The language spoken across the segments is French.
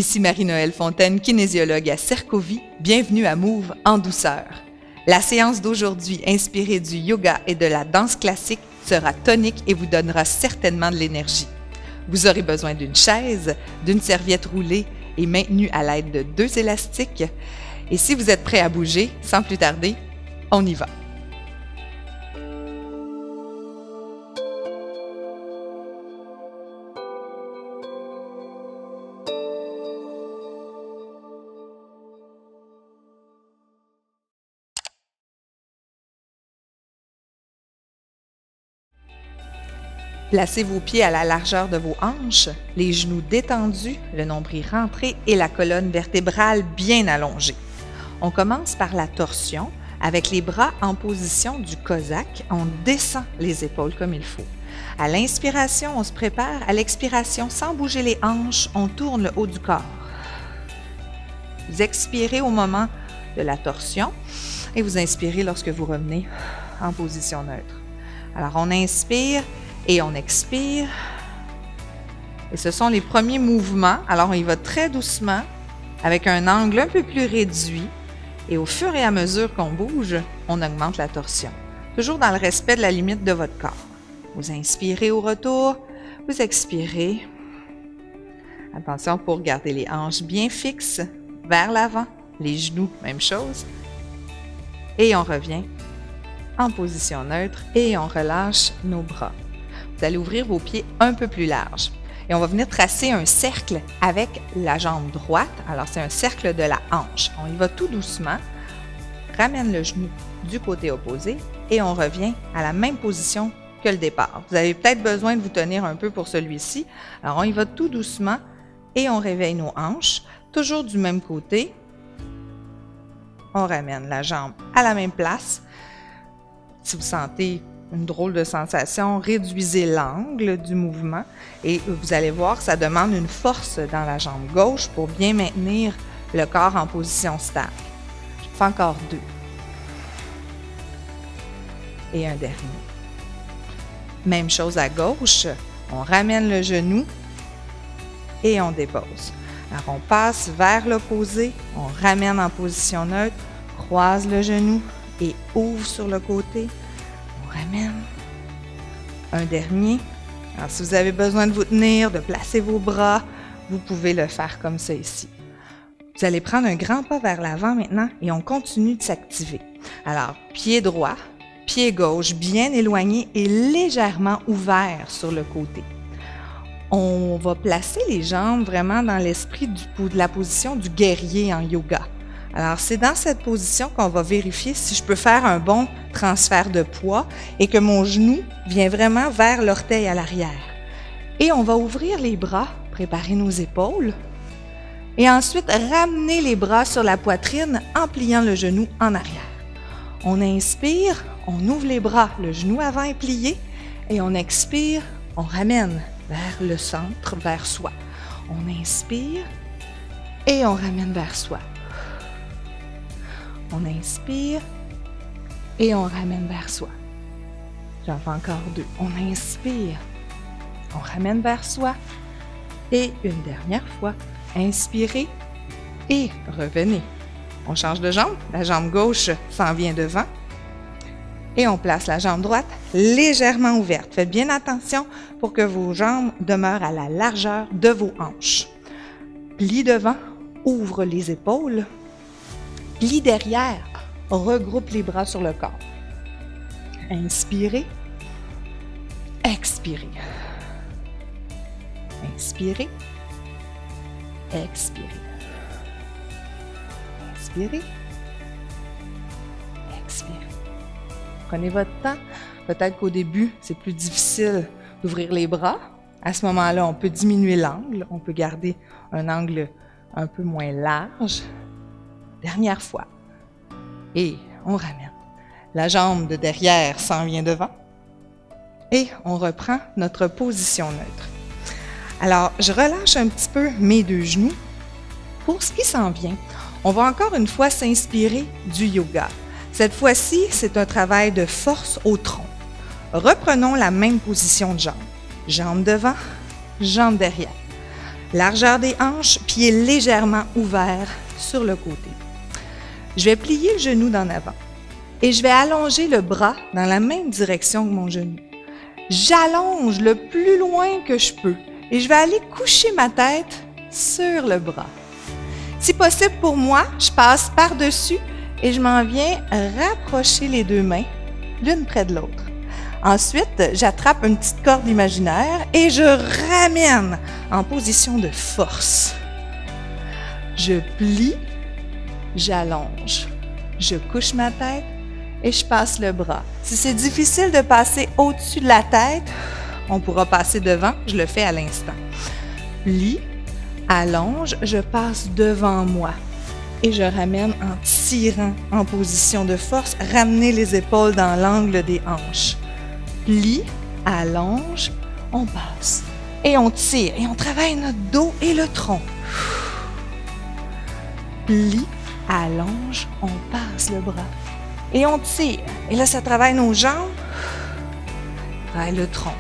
Ici Marie-Noëlle Fontaine, kinésiologue à Cercovie. Bienvenue à Move en douceur. La séance d'aujourd'hui, inspirée du yoga et de la danse classique, sera tonique et vous donnera certainement de l'énergie. Vous aurez besoin d'une chaise, d'une serviette roulée et maintenue à l'aide de 2 élastiques. Et si vous êtes prêt à bouger, sans plus tarder, on y va. Placez vos pieds à la largeur de vos hanches, les genoux détendus, le nombril rentré et la colonne vertébrale bien allongée. On commence par la torsion. Avec les bras en position du cosaque, on descend les épaules comme il faut. À l'inspiration, on se prépare. À l'expiration, sans bouger les hanches, on tourne le haut du corps. Vous expirez au moment de la torsion et vous inspirez lorsque vous revenez en position neutre. Alors, on inspire et on expire. Et ce sont les premiers mouvements. Alors, on y va très doucement avec un angle un peu plus réduit. Et au fur et à mesure qu'on bouge, on augmente la torsion. Toujours dans le respect de la limite de votre corps. Vous inspirez au retour, vous expirez. Attention pour garder les hanches bien fixes vers l'avant, les genoux, même chose. Et on revient en position neutre et on relâche nos bras. Vous allez ouvrir vos pieds un peu plus larges. Et on va venir tracer un cercle avec la jambe droite. Alors, c'est un cercle de la hanche. On y va tout doucement. Ramène le genou du côté opposé et on revient à la même position que le départ. Vous avez peut-être besoin de vous tenir un peu pour celui-ci. Alors, on y va tout doucement et on réveille nos hanches. Toujours du même côté. On ramène la jambe à la même place. Si vous sentez une drôle de sensation, réduisez l'angle du mouvement et vous allez voir que ça demande une force dans la jambe gauche pour bien maintenir le corps en position stable. Je fais encore 2. Et un dernier. Même chose à gauche, on ramène le genou et on dépose. Alors on passe vers l'opposé, on ramène en position neutre, croise le genou et ouvre sur le côté. Ramène. Un dernier. Alors, si vous avez besoin de vous tenir, de placer vos bras, vous pouvez le faire comme ça ici. Vous allez prendre un grand pas vers l'avant maintenant et on continue de s'activer. Alors, pied droit, pied gauche bien éloigné et légèrement ouvert sur le côté. On va placer les jambes vraiment dans l'esprit de la position du guerrier en yoga. Alors, c'est dans cette position qu'on va vérifier si je peux faire un bon transfert de poids et que mon genou vient vraiment vers l'orteil à l'arrière. Et on va ouvrir les bras, préparer nos épaules et ensuite ramener les bras sur la poitrine en pliant le genou en arrière. On inspire, on ouvre les bras, le genou avant est plié et on expire, on ramène vers le centre, vers soi. On inspire et on ramène vers soi. On inspire et on ramène vers soi. J'en fais encore 2. On inspire, on ramène vers soi et une dernière fois, inspirez et revenez. On change de jambe, la jambe gauche s'en vient devant et on place la jambe droite légèrement ouverte. Faites bien attention pour que vos jambes demeurent à la largeur de vos hanches. Plie devant, ouvre les épaules. Plie derrière, regroupe les bras sur le corps. Inspirez, expirez. Inspirez, expirez. Inspirez, expirez. Prenez votre temps. Peut-être qu'au début, c'est plus difficile d'ouvrir les bras. À ce moment-là, on peut diminuer l'angle. On peut garder un angle un peu moins large. Dernière fois. Et on ramène. La jambe de derrière s'en vient devant. Et on reprend notre position neutre. Alors, je relâche un petit peu mes 2 genoux. Pour ce qui s'en vient, on va encore une fois s'inspirer du yoga. Cette fois-ci, c'est un travail de force au tronc. Reprenons la même position de jambe. Jambe devant, jambe derrière. Largeur des hanches, pieds légèrement ouverts sur le côté. Je vais plier le genou d'en avant et je vais allonger le bras dans la même direction que mon genou. J'allonge le plus loin que je peux et je vais aller coucher ma tête sur le bras. Si possible pour moi, je passe par-dessus et je m'en viens rapprocher les deux mains l'une près de l'autre. Ensuite, j'attrape une petite corde imaginaire et je ramène en position de force. Je plie, j'allonge, je couche ma tête et je passe le bras. Si c'est difficile de passer au-dessus de la tête, on pourra passer devant, je le fais à l'instant. Plie, allonge, je passe devant moi et je ramène en tirant en position de force, ramener les épaules dans l'angle des hanches. Plie, allonge, on passe et on tire et on travaille notre dos et le tronc. Plie, allonge, on passe le bras et on tire. Et là, ça travaille nos jambes, travaille le tronc.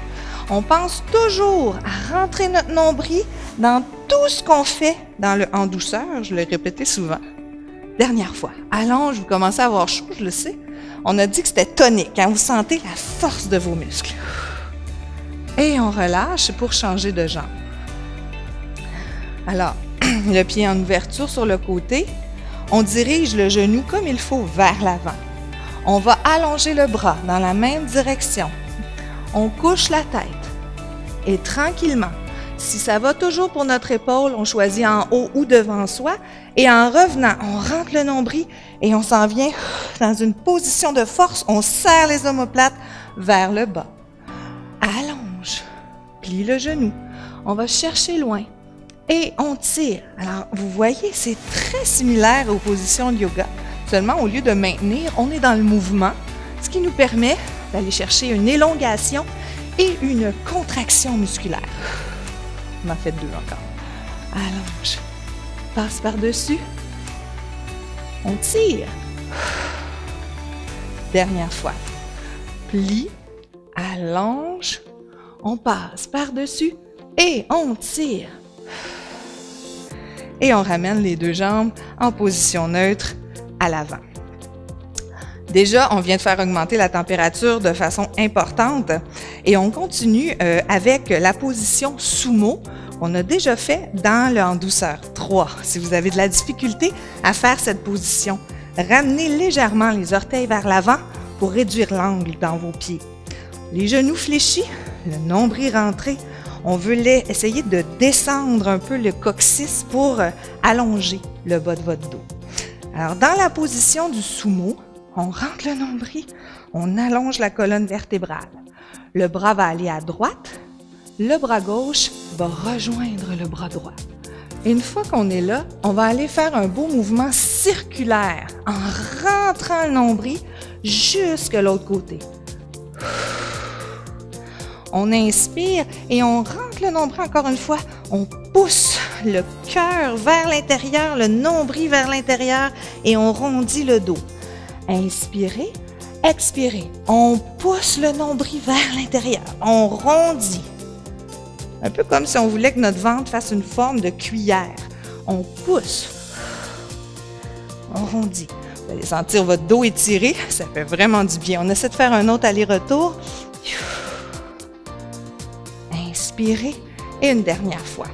On pense toujours à rentrer notre nombril dans tout ce qu'on fait en douceur. Je l'ai répété souvent. Dernière fois. Allonge, vous commencez à avoir chaud, je le sais. On a dit que c'était tonique, quand vous sentez la force de vos muscles. Et on relâche pour changer de jambe. Alors, le pied en ouverture sur le côté, on dirige le genou comme il faut vers l'avant. On va allonger le bras dans la même direction. On couche la tête. Et tranquillement, si ça va toujours pour notre épaule, on choisit en haut ou devant soi. Et en revenant, on rentre le nombril et on s'en vient dans une position de force. On serre les omoplates vers le bas. Allonge, plie le genou. On va chercher loin et on tire. Alors, vous voyez, c'est très similaire aux positions de yoga. Seulement, au lieu de maintenir, on est dans le mouvement, ce qui nous permet d'aller chercher une élongation et une contraction musculaire. On en fait deux encore. Allonge. Passe par-dessus. On tire. Dernière fois. Plie. Allonge. On passe par-dessus et on tire. Et on ramène les deux jambes en position neutre à l'avant. Déjà, on vient de faire augmenter la température de façon importante et on continue avec la position sumo qu'on a déjà fait dans le en douceur 3. Si vous avez de la difficulté à faire cette position, ramenez légèrement les orteils vers l'avant pour réduire l'angle dans vos pieds. Les genoux fléchis, le nombril rentré. On veut essayer de descendre un peu le coccyx pour allonger le bas de votre dos. Alors, dans la position du sumo, on rentre le nombril, on allonge la colonne vertébrale. Le bras va aller à droite, le bras gauche va rejoindre le bras droit. Et une fois qu'on est là, on va aller faire un beau mouvement circulaire en rentrant le nombril jusque l'autre côté. On inspire et on rentre le nombril encore une fois. On pousse le cœur vers l'intérieur, le nombril vers l'intérieur et on rondit le dos. Inspirez, expirez. On pousse le nombril vers l'intérieur. On rondit. Un peu comme si on voulait que notre ventre fasse une forme de cuillère. On pousse. On rondit. Vous allez sentir votre dos étiré. Ça fait vraiment du bien. On essaie de faire un autre aller-retour. Inspirez et une dernière fois.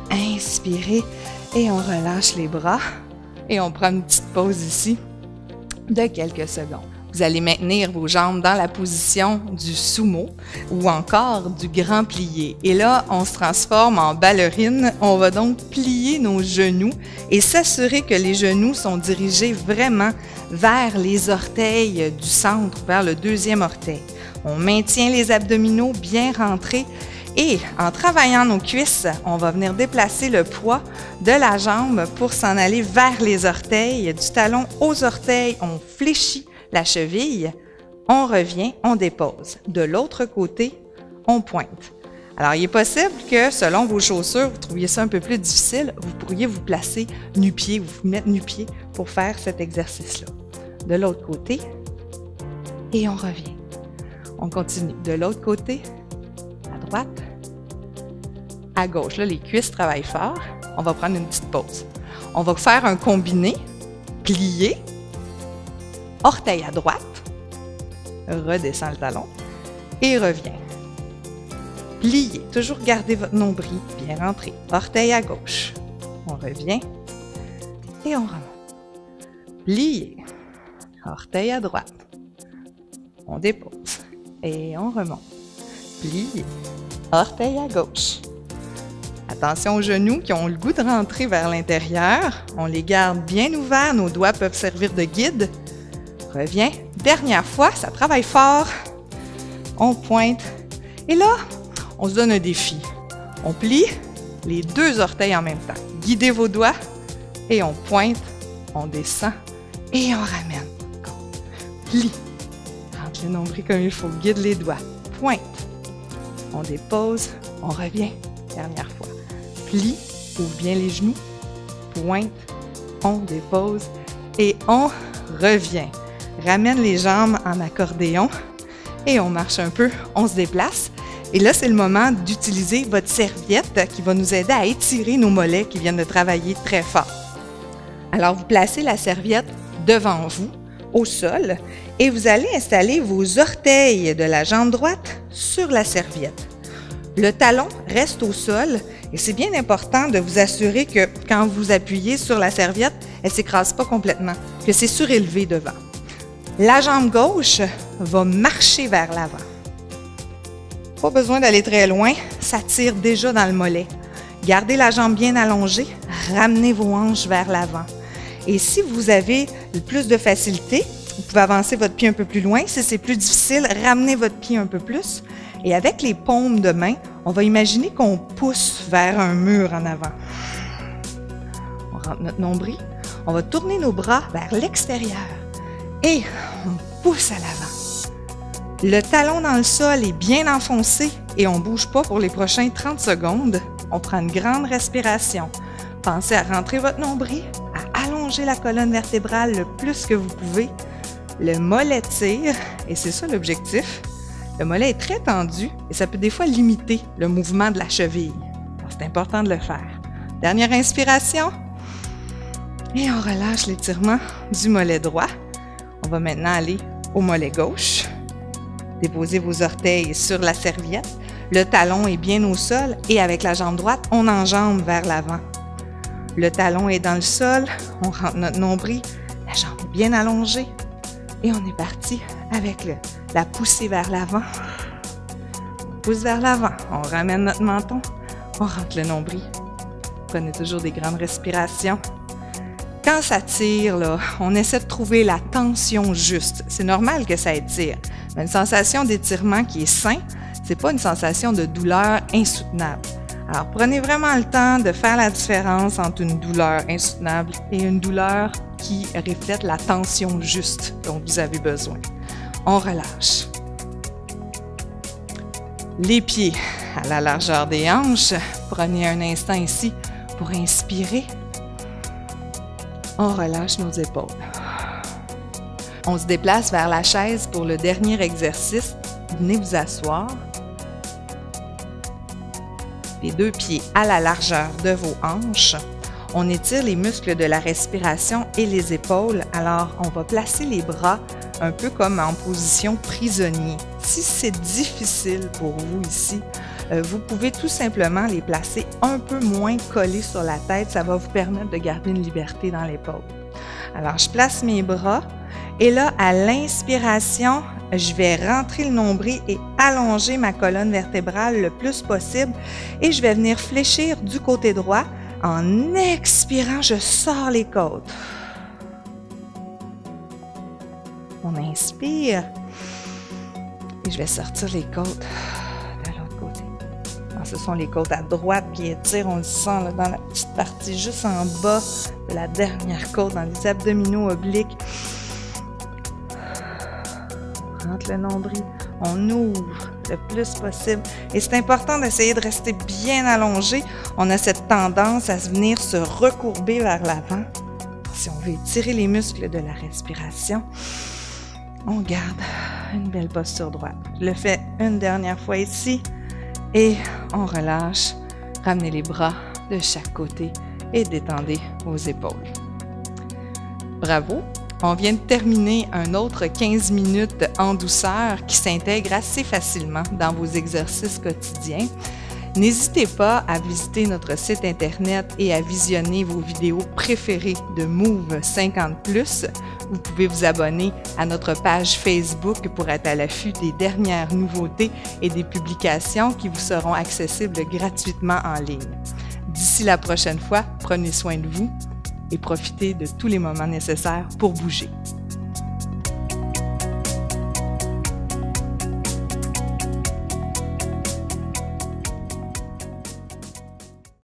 Inspirez et on relâche les bras et on prend une petite pause ici de quelques secondes. Vous allez maintenir vos jambes dans la position du sumo ou encore du grand plié. Et là, on se transforme en ballerine. On va donc plier nos genoux et s'assurer que les genoux sont dirigés vraiment vers les orteils du centre, vers le deuxième orteil. On maintient les abdominaux bien rentrés et en travaillant nos cuisses, on va venir déplacer le poids de la jambe pour s'en aller vers les orteils. Du talon aux orteils, on fléchit la cheville, on revient, on dépose. De l'autre côté, on pointe. Alors, il est possible que, selon vos chaussures, vous trouviez ça un peu plus difficile, vous pourriez vous placer nu-pied, vous mettre nu-pied pour faire cet exercice-là. De l'autre côté, et on revient. On continue. De l'autre côté, à droite, à gauche. Là, les cuisses travaillent fort. On va prendre une petite pause. On va faire un combiné, plié, orteil à droite, redescend le talon et revient. Plié, toujours gardez votre nombril bien rentré. Orteil à gauche, on revient et on remonte. Plié, orteil à droite, on dépose et on remonte. Plié, orteil à gauche. Attention aux genoux qui ont le goût de rentrer vers l'intérieur. On les garde bien ouverts, nos doigts peuvent servir de guide. Reviens. Dernière fois, ça travaille fort. On pointe. Et là, on se donne un défi. On plie les deux orteils en même temps. Guidez vos doigts et on pointe, on descend et on ramène. Plie. Rentre le nombril comme il faut. Guide les doigts. Pointe. On dépose, on revient. Dernière fois. Plie, ouvre bien les genoux. Pointe, on dépose et on revient. Ramène les jambes en accordéon et on marche un peu, on se déplace. Et là, c'est le moment d'utiliser votre serviette qui va nous aider à étirer nos mollets qui viennent de travailler très fort. Alors, vous placez la serviette devant vous, au sol, et vous allez installer vos orteils de la jambe droite sur la serviette. Le talon reste au sol et c'est bien important de vous assurer que quand vous appuyez sur la serviette, elle ne s'écrase pas complètement, que c'est surélevé devant. La jambe gauche va marcher vers l'avant. Pas besoin d'aller très loin, ça tire déjà dans le mollet. Gardez la jambe bien allongée, ramenez vos hanches vers l'avant. Et si vous avez plus de facilité, vous pouvez avancer votre pied un peu plus loin. Si c'est plus difficile, ramenez votre pied un peu plus. Et avec les paumes de main, on va imaginer qu'on pousse vers un mur en avant. On rentre notre nombril. On va tourner nos bras vers l'extérieur. Et on pousse à l'avant. Le talon dans le sol est bien enfoncé et on ne bouge pas pour les prochains 30 secondes. On prend une grande respiration. Pensez à rentrer votre nombril, à allonger la colonne vertébrale le plus que vous pouvez. Le mollet tire et c'est ça l'objectif. Le mollet est très tendu et ça peut des fois limiter le mouvement de la cheville. Alors, c'est important de le faire. Dernière inspiration. Et on relâche l'étirement du mollet droit. On va maintenant aller au mollet gauche. Déposez vos orteils sur la serviette. Le talon est bien au sol et avec la jambe droite, on enjambe vers l'avant. Le talon est dans le sol, on rentre notre nombril, la jambe est bien allongée et on est parti avec la poussée vers l'avant. On pousse vers l'avant, on ramène notre menton, on rentre le nombril. Prenez toujours des grandes respirations. Quand ça tire, là, on essaie de trouver la tension juste. C'est normal que ça étire. Mais une sensation d'étirement qui est sain, c'est pas une sensation de douleur insoutenable. Alors, prenez vraiment le temps de faire la différence entre une douleur insoutenable et une douleur qui reflète la tension juste dont vous avez besoin. On relâche. Les pieds à la largeur des hanches. Prenez un instant ici pour inspirer. On relâche nos épaules. On se déplace vers la chaise pour le dernier exercice. Venez vous asseoir. Les deux pieds à la largeur de vos hanches. On étire les muscles de la respiration et les épaules. Alors, on va placer les bras un peu comme en position prisonnier. Si c'est difficile pour vous ici, vous pouvez tout simplement les placer un peu moins collés sur la tête. Ça va vous permettre de garder une liberté dans l'épaule. Alors, je place mes bras et là, à l'inspiration, je vais rentrer le nombril et allonger ma colonne vertébrale le plus possible et je vais venir fléchir du côté droit. En expirant, je sors les côtes. On inspire et je vais sortir les côtes de l'autre côté. Alors, ce sont les côtes à droite qui étirent, on le sent là, dans la petite partie juste en bas de la dernière côte, dans les abdominaux obliques. On rentre le nombril, on ouvre le plus possible. Et c'est important d'essayer de rester bien allongé. On a cette tendance à venir se recourber vers l'avant. Si on veut étirer les muscles de la respiration, on garde une belle posture droite. Je le fais une dernière fois ici et on relâche Ramenez les bras de chaque côté et détendez vos épaules. Bravo! On vient de terminer un autre 15 minutes en douceur qui s'intègre assez facilement dans vos exercices quotidiens. N'hésitez pas à visiter notre site Internet et à visionner vos vidéos préférées de Move 50+. Vous pouvez vous abonner à notre page Facebook pour être à l'affût des dernières nouveautés et des publications qui vous seront accessibles gratuitement en ligne. D'ici la prochaine fois, prenez soin de vous et profitez de tous les moments nécessaires pour bouger.